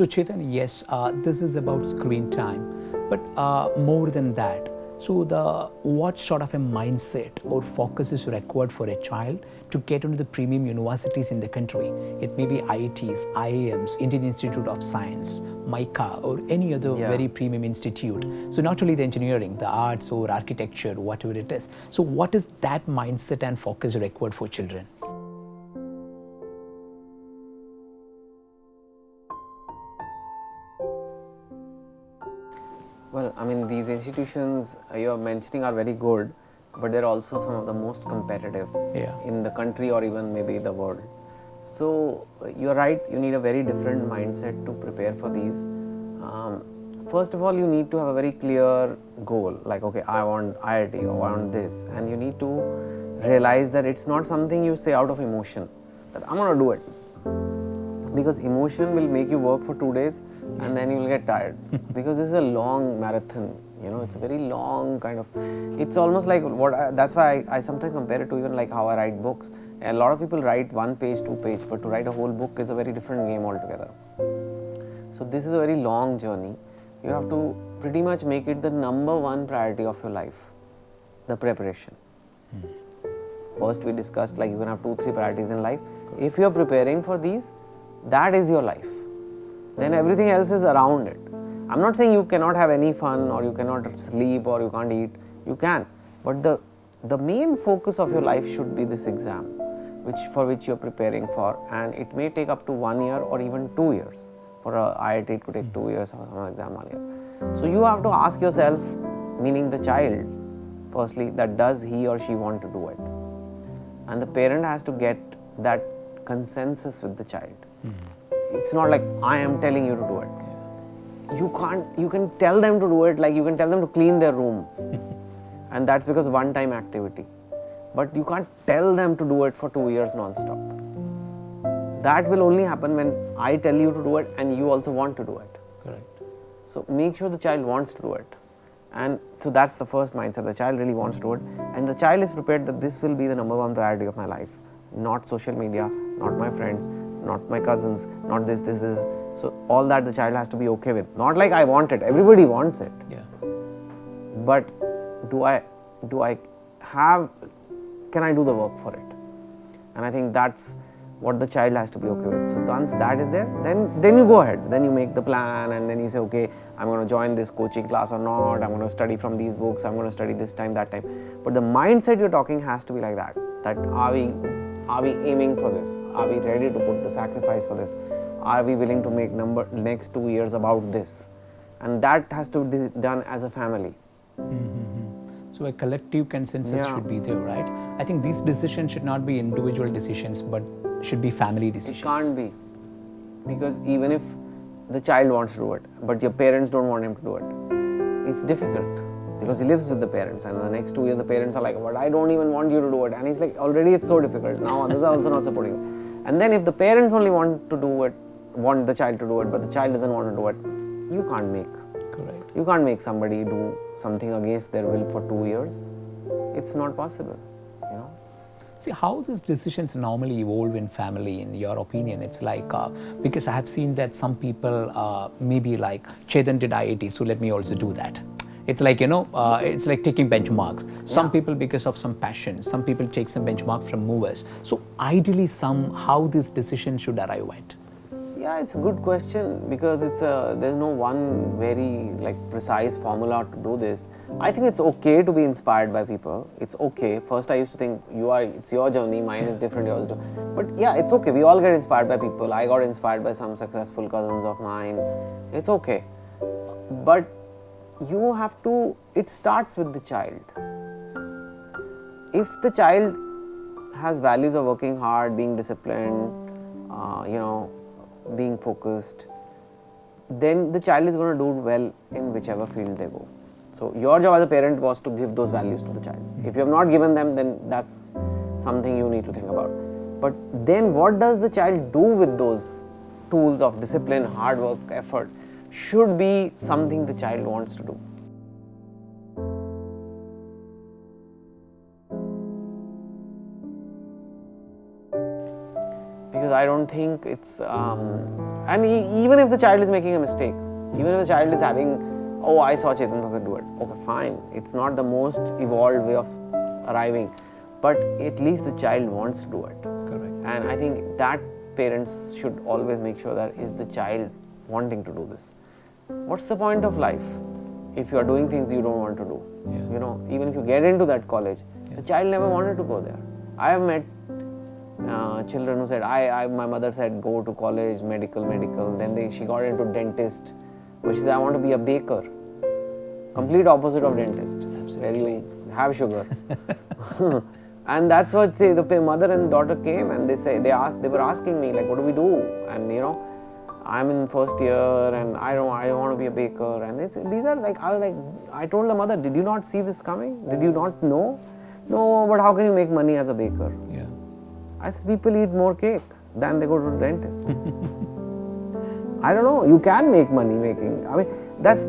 So Chetan, yes, this is about screen time, but more than that. So what sort of a mindset or focus is required for a child to get into the premium universities in the country? It may be IITs, IIMs, Indian Institute of Science, MICA, or any other very premium institute. So not only the engineering, the arts or architecture, whatever it is. So what is that mindset and focus required for children? Well, I mean, these institutions you are mentioning are very good, but they're also some of the most competitive in the country or even maybe the world. So, you're right, you need a very different mindset to prepare for these. First of all, you need to have a very clear goal, like, okay, I want IIT or I want this, and you need to realize that it's not something you say out of emotion, that I'm going to do it. Because emotion will make you work for 2 days and then you will get tired. Because this is a long marathon, it's a very long kind of, it's almost like that's why I sometimes compare it to even like how I write books. A lot of people write 1 page, 2 page, but to write a whole book is a very different game altogether. So this is a very long journey. You have to pretty much make it the number 1 priority of your life, the preparation. First we discussed like you can have 2-3 priorities in life. If you are preparing for these, that is your life. Then everything else is around it. I'm not saying you cannot have any fun or you cannot sleep or you can't eat. You can. But the main focus of your life should be this exam, for which you're preparing for, and it may take up to 1 year or even 2 years. For a IIT it could take 2 years or some exam 1 year. So you have to ask yourself, meaning the child, firstly, that does he or she want to do it? And the parent has to get that consensus with the child. It's not like I am telling you to do it. You can tell them to do it, like you can tell them to clean their room. And that's because one-time activity. But you can't tell them to do it for 2 years non-stop. That will only happen when I tell you to do it and you also want to do it. Correct. So make sure the child wants to do it. And so that's the first mindset. The child really wants to do it. And the child is prepared that this will be the number 1 priority of my life. Not social media, not my friends, not my cousins, not this. So all that the child has to be okay with. Not like I want it. Everybody wants it. Yeah. But can I do the work for it? And I think that's what the child has to be okay with. So once that is there, then you go ahead. Then you make the plan and then you say, okay, I'm going to join this coaching class or not. I'm going to study from these books. I'm going to study this time, that time. But the mindset you're talking has to be like that. That are we aiming for this? Are we ready to put the sacrifice for this? Are we willing to make next 2 years about this? And that has to be done as a family. So a collective consensus should be there, right? I think these decisions should not be individual decisions, but should be family decisions. It can't be. Because even if the child wants to do it, but your parents don't want him to do it, it's difficult. Because he lives with the parents, and in the next 2 years the parents are like, but I don't even want you to do it. And he's like, already it's so difficult. Now others are also not supporting him. And then if the parents only want the child to do it, but the child doesn't want to do it, you can't make. Correct. You can't make somebody do something against their will for 2 years. It's not possible. See, how these decisions normally evolve in family, in your opinion? It's like, because I have seen that some people maybe like, Chetan did IIT, so let me also do that. It's like, it's like taking benchmarks. Some people because of some passion, some people take some benchmark from movers. So ideally, how this decision should arrive at? Yeah, it's a good question because there's no one very precise formula to do this. I think it's okay to be inspired by people. It's okay. First I used to think it's your journey, mine is different, yours is different. But yeah, it's okay. We all get inspired by people. I got inspired by some successful cousins of mine. It's okay. But it starts with the child. If the child has values of working hard, being disciplined, being focused, then the child is going to do well in whichever field they go. So your job as a parent was to give those values to the child. If you have not given them, then that's something you need to think about. But then what does the child do with those tools of discipline, hard work, effort should be something the child wants to do. I don't think it's, and even if the child is making a mistake, even if the child is having, oh, I saw Chetan Bhagat do it, okay, fine, it's not the most evolved way of arriving, but at least the child wants to do it. Correct. And I think that parents should always make sure that is the child wanting to do this. What's the point of life if you are doing things you don't want to do? Yeah. You know, even if you get into that college, the child never wanted to go there. I have met children who said, my mother said go to college, medical, then she got into dentist, which is I want to be a baker. Complete opposite of dentist. Absolutely. Where you have sugar. And that's what the mother and daughter came and they were asking me like, what do we do? And you know, I'm in first year and I want to be a baker. And these are like, I told the mother, did you not see this coming? Did you not know? No, but how can you make money as a baker? Yeah. I said, people eat more cake than they go to the dentist. I don't know, you can make money making. I mean, that's,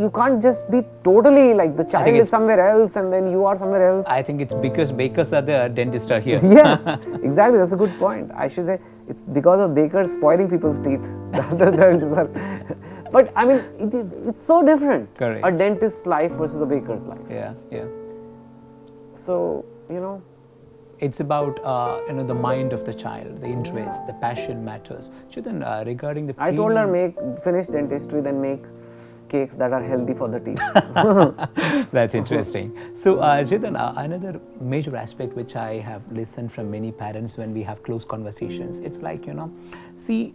you can't just be totally like the child is somewhere else and then you are somewhere else. I think it's because bakers are there, dentists are here. Yes, exactly, that's a good point. I should say, it's because of bakers spoiling people's teeth. But I mean, it's so different. Correct. A dentist's life versus a baker's life. Yeah, yeah. So, you know, it's about the mind of the child, the interest, the passion matters. Chetan, regarding the I told her finish dentistry, then make cakes that are healthy for the teeth. That's interesting. So, Chetan, another major aspect which I have listened from many parents when we have close conversations, it's like, see,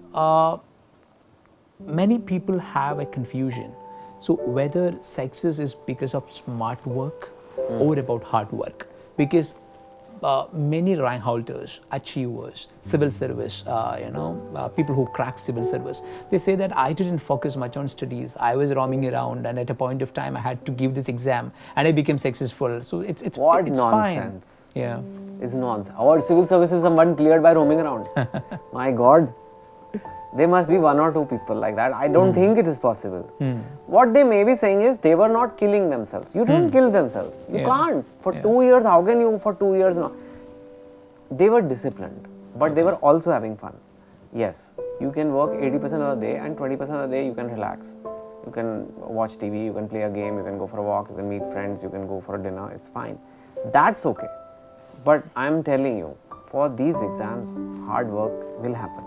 many people have a confusion. So, whether success is because of smart work or about hard work, because many rank holders, achievers, civil service, people who crack civil service, they say that I didn't focus much on studies. I was roaming around, and at a point of time, I had to give this exam, and I became successful. So it's nonsense. fine. Yeah, it's nonsense. Our civil service is someone cleared by roaming around. My God. There must be one or two people like that. I don't think it is possible. What they may be saying is they were not killing themselves. You don't kill themselves. You can't. For 2 years, how can you for 2 years now? They were disciplined, but they were also having fun. Yes, you can work 80% of the day and 20% of the day you can relax. You can watch TV, you can play a game, you can go for a walk, you can meet friends, you can go for a dinner. It's fine. That's okay. But I'm telling you, for these exams, hard work will happen.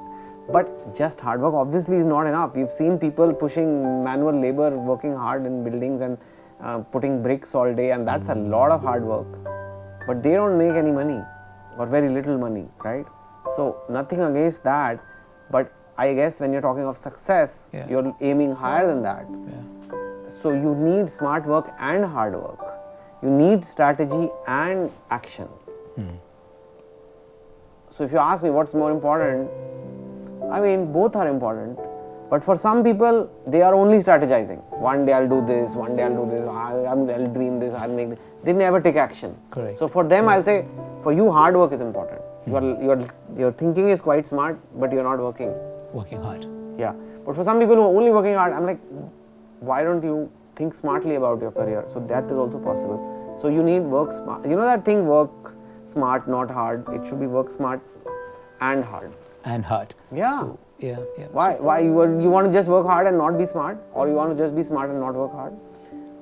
But just hard work obviously is not enough. We've seen people pushing manual labor, working hard in buildings and putting bricks all day, and that's a lot of hard work. But they don't make any money or very little money, right? So nothing against that, but I guess when you're talking of success, you're aiming higher than that. Yeah. So you need smart work and hard work. You need strategy and action. So if you ask me what's more important, I mean, both are important, but for some people, they are only strategizing. One day I'll do this, one day I'll do this, I'll dream this, I'll make this. They never take action. Correct. So for them, I'll say, for you, hard work is important. Your thinking is quite smart, but you're not working. Working hard. Yeah. But for some people who are only working hard, I'm like, why don't you think smartly about your career? So that is also possible. So you need work smart. You know that thing, work smart, not hard. It should be work smart and hard. And hard. Yeah. So, yeah. Why you want to just work hard and not be smart, or you want to just be smart and not work hard?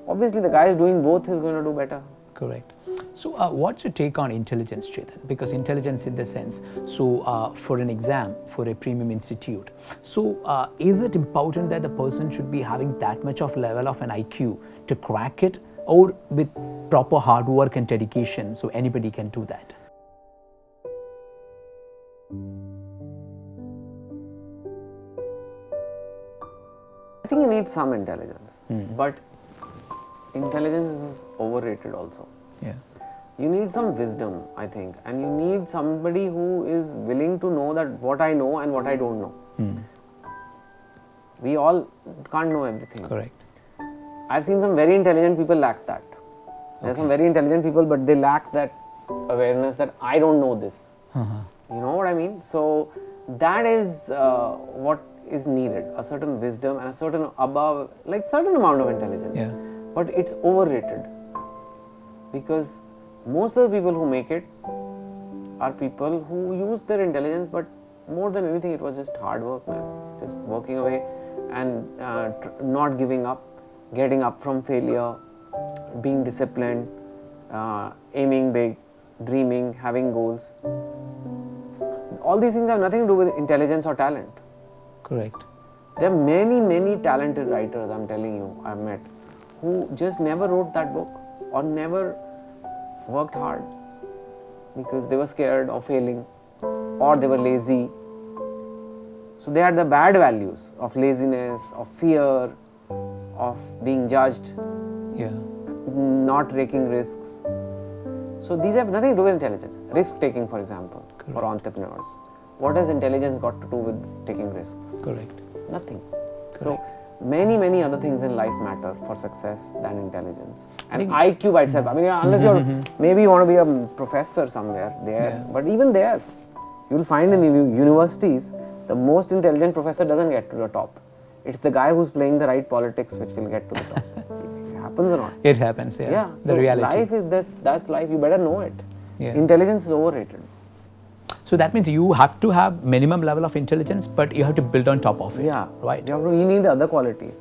Obviously, the guy who's doing both is going to do better. Correct. So, what's your take on intelligence, Chetan? Because intelligence in the sense, so for an exam, for a premium institute, so is it important that the person should be having that much of level of an IQ to crack it, or with proper hard work and dedication, so anybody can do that? I think you need some intelligence, but intelligence is overrated also. Yeah. You need some wisdom, I think, and you need somebody who is willing to know that what I know and what I don't know. We all can't know everything. Correct. I've seen some very intelligent people lack that. There are some very intelligent people, but they lack that awareness that I don't know this. You know what I mean? So that is what is needed, a certain wisdom and a certain certain amount of intelligence. Yeah. But it's overrated, because most of the people who make it are people who use their intelligence but more than anything, it was just hard work, man. Just working away and not giving up, getting up from failure, being disciplined, aiming big, dreaming, having goals. All these things have nothing to do with intelligence or talent. Correct. There are many, many talented writers, I'm telling you, I've met, who just never wrote that book or never worked hard because they were scared of failing or they were lazy. So they had the bad values of laziness, of fear, of being judged, not taking risks. So these have nothing to do with intelligence. Risk taking, for example, for entrepreneurs. What has intelligence got to do with taking risks? Correct. Nothing. Correct. So many, many other things in life matter for success than intelligence. And IQ by itself, I mean, unless you're, maybe you want to be a professor somewhere there, but even there, you'll find in universities, the most intelligent professor doesn't get to the top. It's the guy who's playing the right politics which will get to the top. It happens or not? It happens, Yeah. The reality. Life is that's life. You better know it. Yeah. Intelligence is overrated. So that means you have to have minimum level of intelligence, but you have to build on top of it. Yeah. Right. You need other qualities.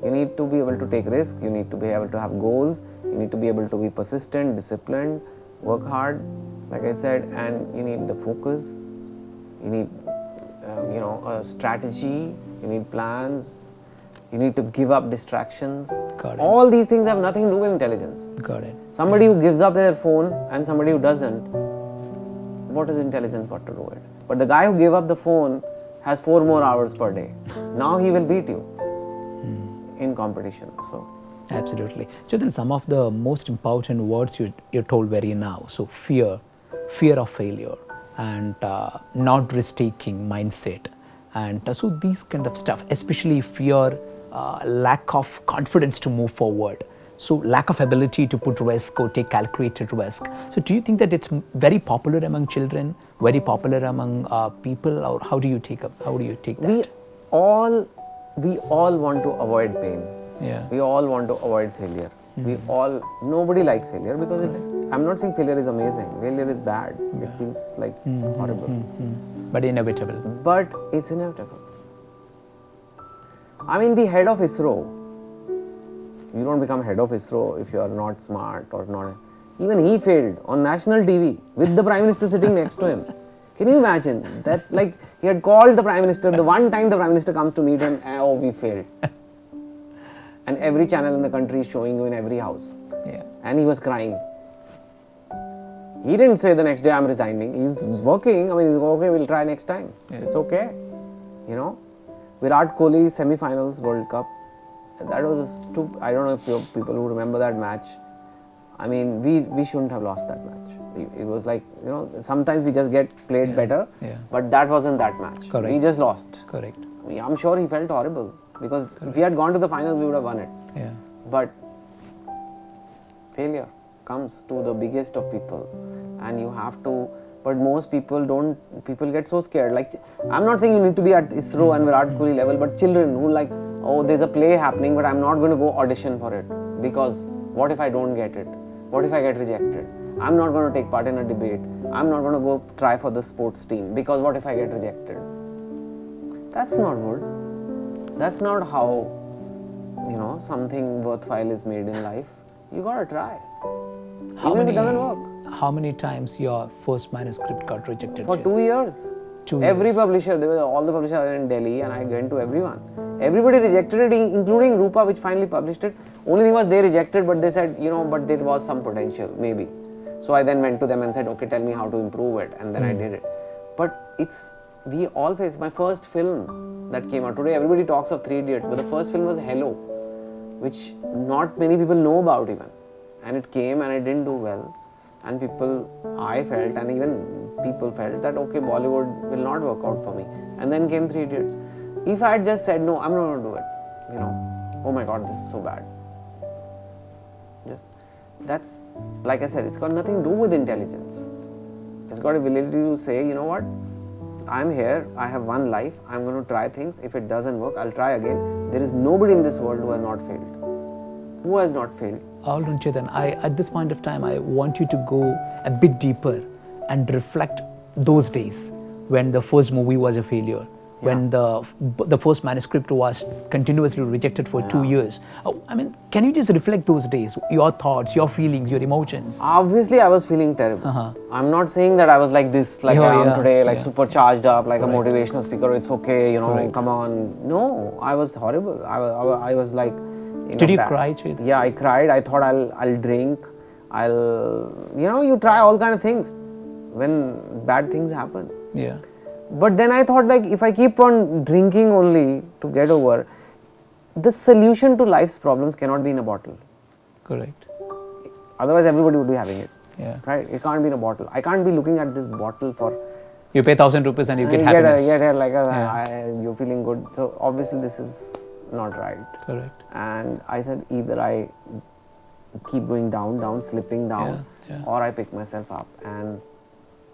You need to be able to take risks. You need to be able to have goals. You need to be able to be persistent, disciplined, work hard, like I said, and you need the focus. You need, a strategy. You need plans. You need to give up distractions. Got it. All these things have nothing to do with intelligence. Got it. Somebody who gives up their phone and somebody who doesn't, what has intelligence got to do with it? But the guy who gave up the phone has 4 more hours per day. Now he will beat you in competition. So absolutely. So then some of the most important words you're told very now. So fear of failure, and not risk-taking mindset, and so these kind of stuff, especially fear, lack of confidence to move forward. So lack of ability to put risk or take calculated risk. So do you think that it's very popular among children, very popular among people, or how do you take that? we all want to avoid pain. Yeah. We all want to avoid failure. Nobody likes failure because it is, I'm not saying failure is amazing. Failure is bad. It feels like horrible. But inevitable. But it's inevitable. I mean, the head of ISRO, you don't become head of ISRO if you are not smart or not. Even he failed on national TV with the Prime Minister sitting next to him. Can you imagine that? Like, he had called the Prime Minister, the one time the Prime Minister comes to meet him, oh, we failed. And every channel in the country is showing you in every house. Yeah. And he was crying. He didn't say the next day, I'm resigning. He's working. I mean, he's okay, we'll try next time. Yeah. It's okay. Virat Kohli semi-finals World Cup. That was a stupid. I don't know if people who remember that match. I mean, we shouldn't have lost that match. It was like, sometimes we just get played better. Yeah. But that wasn't that match. Correct. We just lost. Correct. I mean, I'm sure he felt horrible because if we had gone to the finals, we would have won it. Yeah. But failure comes to the biggest of people, and you have to. But most people don't. People get so scared. Like, I'm not saying you need to be at ISRO and Virat Kohli level, but children who like, oh, there's a play happening, but I'm not going to go audition for it because what if I don't get it? What if I get rejected? I'm not going to take part in a debate. I'm not going to go try for the sports team because what if I get rejected? That's not good. That's not how, something worthwhile is made in life. You got to try. Even if it doesn't work. How many times your first manuscript got rejected? For 2 years. 2 Every years. publisher, all the publishers are in Delhi, and I went to everyone. Everybody rejected it, including Rupa, which finally published it. Only thing was they rejected, but they said, but there was some potential, maybe. So I then went to them and said, okay, tell me how to improve it, and then I did it. But we all face. My first film that came out today, everybody talks of 3 Idiots, but the first film was Hello, which not many people know about even. And it came and it didn't do well. And I felt, and even people felt that, okay, Bollywood will not work out for me. And then came 3 Idiots. If I had just said, no, I'm not going to do it, oh my God, this is so bad. That's, like I said, it's got nothing to do with intelligence. It's got ability to say, you know what, I'm here, I have one life, I'm going to try things. If it doesn't work, I'll try again. There is nobody in this world who has not failed. Who has not failed? Hold on, Chetan. At this point of time, I want you to go a bit deeper and reflect those days. when the first movie was a failure, when the first manuscript was continuously rejected for 2 years. I mean, can you just reflect those days, your thoughts, your feelings, your emotions? Obviously, I was feeling terrible. I'm not saying that I was like this, like I am today, like super charged up, like a motivational speaker. It's okay, you know, come on. No, I was horrible. I was like. Did you cry, Chetan? Yeah, I cried. I thought I'll drink. You try all kind of things when bad things happen. Yeah. But then I thought, like, if I keep on drinking only to get over, the solution to life's problems cannot be in a bottle. Correct. Otherwise, everybody would be having it. Yeah. Right? It can't be in a bottle. I can't be looking at this bottle for. You pay 1,000 rupees and you get happiness. You're feeling good. So obviously, this is not right. Correct. And I said, either I keep going down, slipping down, or I pick myself up and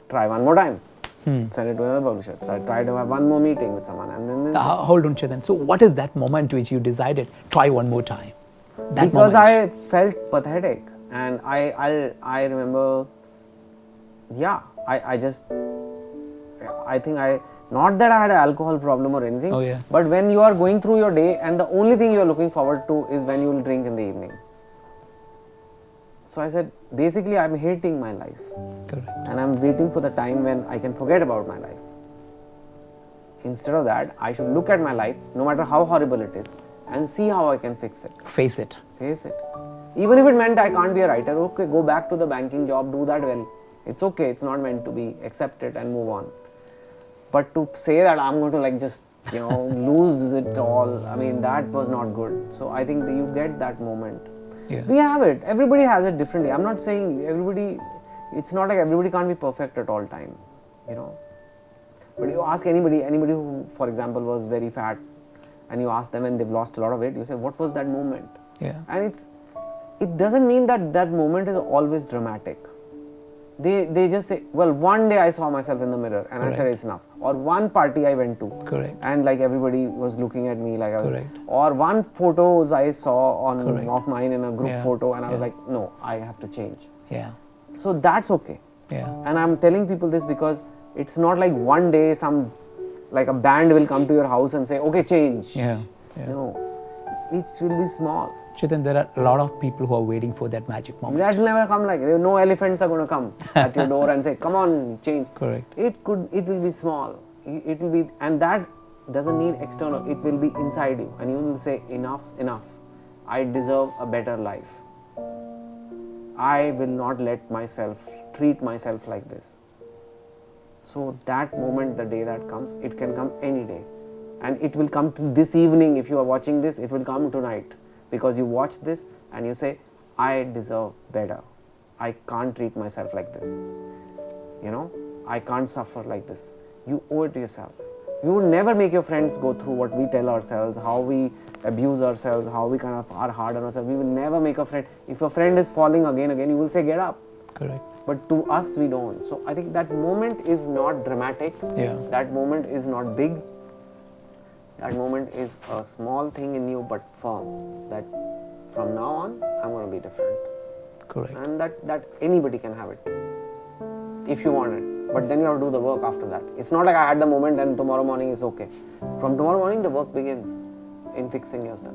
try one more time. Send it to another publisher. So I tried to have one more meeting with someone, and then. Hold on, Chetan. So, what is that moment which you decided try one more time? Because I felt pathetic, and I remember. Yeah, I think not that I had an alcohol problem or anything. Oh, yeah. But when you are going through your day, and the only thing you are looking forward to is when you will drink in the evening. So I said, basically, I'm hating my life. Correct. And I'm waiting for the time when I can forget about my life. Instead of that, I should look at my life, no matter how horrible it is, and see how I can fix it. Face it. Face it. Even if it meant I can't be a writer, okay, go back to the banking job, do that well. It's okay, it's not meant to be, accept it and move on. But to say that I'm going to like just, lose it all, I mean, that was not good. So I think that you get that moment. Yeah. We have it. Everybody has it differently. I'm not saying everybody, it's not like everybody can't be perfect at all time, But you ask anybody who, for example, was very fat, and you ask them and they've lost a lot of weight, you say, what was that moment? Yeah. And it doesn't mean that that moment is always dramatic. They just say, well, one day I saw myself in the mirror and I said it's enough. Or one party I went to. Correct. And like everybody was looking at me like I was. Correct. Or one photos I saw of mine in a group photo and I was like, no, I have to change. Yeah. So that's okay. Yeah. And I'm telling people this because it's not like one day like a band will come to your house and say, okay, change. Yeah. No, it will be small. Chetan, there are a lot of people who are waiting for that magic moment. That will never come like no elephants are going to come at your door and say, come on, change. Correct. It will be small. It will be, and that doesn't need external. It will be inside you, and you will say, enough's enough. I deserve a better life. I will not let myself treat myself like this. So that moment, the day that comes, it can come any day, and it will come to this evening. If you are watching this, it will come tonight. Because you watch this and you say, I deserve better. I can't treat myself like this. I can't suffer like this. You owe it to yourself. You would never make your friends go through what we tell ourselves, how we abuse ourselves, how we kind of are hard on ourselves. We will never make a friend. If a friend is falling again, you will say, get up. Correct. But to us, we don't. So I think that moment is not dramatic. Yeah. That moment is not big. That moment is a small thing in you but firm, that from now on I'm going to be different. Correct. And that anybody can have it if you want it, but then you have to do the work after that. It's not like I had the moment and tomorrow morning is okay. From tomorrow morning the work begins in fixing yourself.